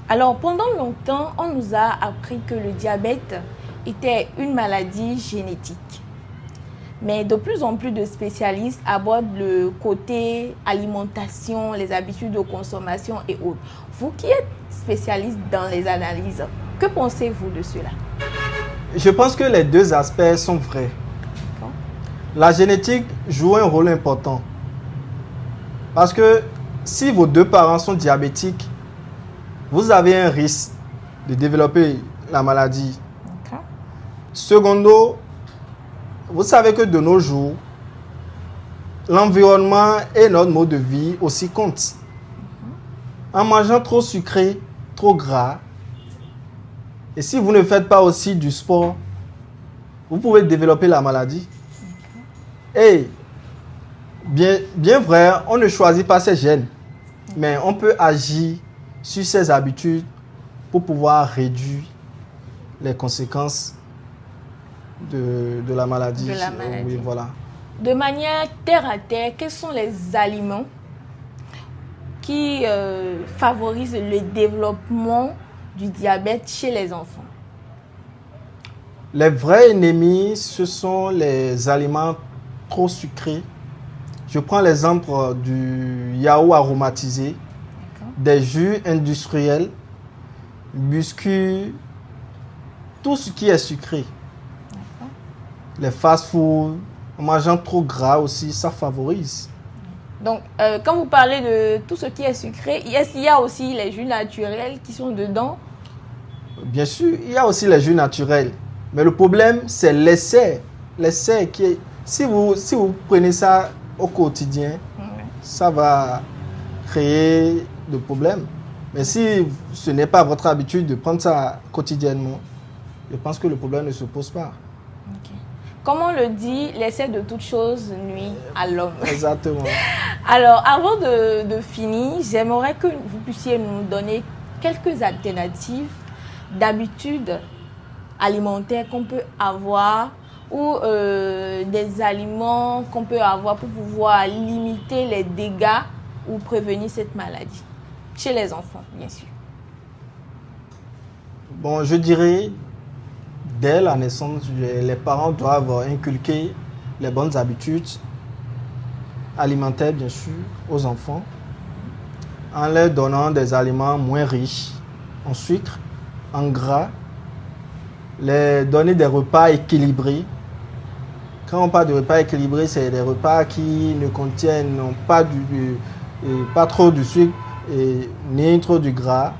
Alors, pendant longtemps, on nous a appris que le diabète était une maladie génétique. Mais de plus en plus de spécialistes abordent le côté alimentation, les habitudes de consommation et autres. Vous qui êtes spécialiste dans les analyses, que pensez-vous de cela? Je pense que les deux aspects sont vrais. La génétique joue un rôle important. Parce que si vos deux parents sont diabétiques, vous avez un risque de développer la maladie. Secondo, vous savez que de nos jours, l'environnement et notre mode de vie aussi comptent. En mangeant trop sucré, trop gras, et si vous ne faites pas aussi du sport, vous pouvez développer la maladie. Et bien vrai, on ne choisit pas ses gènes, mais on peut agir sur ses habitudes pour pouvoir réduire les conséquences de la maladie. Oui, voilà. De manière terre à terre, quels sont les aliments qui favorisent le développement du diabète chez les enfants? Les vrais ennemis, ce sont les aliments trop sucrés. Je prends l'exemple du yaourt aromatisé, des jus industriels, biscuits, tout ce qui est sucré. Les fast-food, en mangeant trop gras aussi, ça favorise. Donc, quand vous parlez de tout ce qui est sucré, est-ce qu'il y a aussi les jus naturels qui sont dedans? Bien sûr, il y a aussi les jus naturels. Mais le problème, c'est l'essai. L'essai qui est... Si vous prenez ça au quotidien, ça va créer des problèmes. Mais si ce n'est pas votre habitude de prendre ça quotidiennement, je pense que le problème ne se pose pas. Comme on le dit, l'essai de toute chose nuit à l'homme. Exactement. Alors, avant de finir, j'aimerais que vous puissiez nous donner quelques alternatives d'habitudes alimentaires qu'on peut avoir ou des aliments qu'on peut avoir pour pouvoir limiter les dégâts ou prévenir cette maladie. Chez les enfants, bien sûr. Bon, je dirais... Dès la naissance, les parents doivent inculquer les bonnes habitudes alimentaires, bien sûr, aux enfants, en leur donnant des aliments moins riches en sucre, en gras, les donner des repas équilibrés. Quand on parle de repas équilibrés, c'est des repas qui ne contiennent pas trop de sucre ni trop de gras.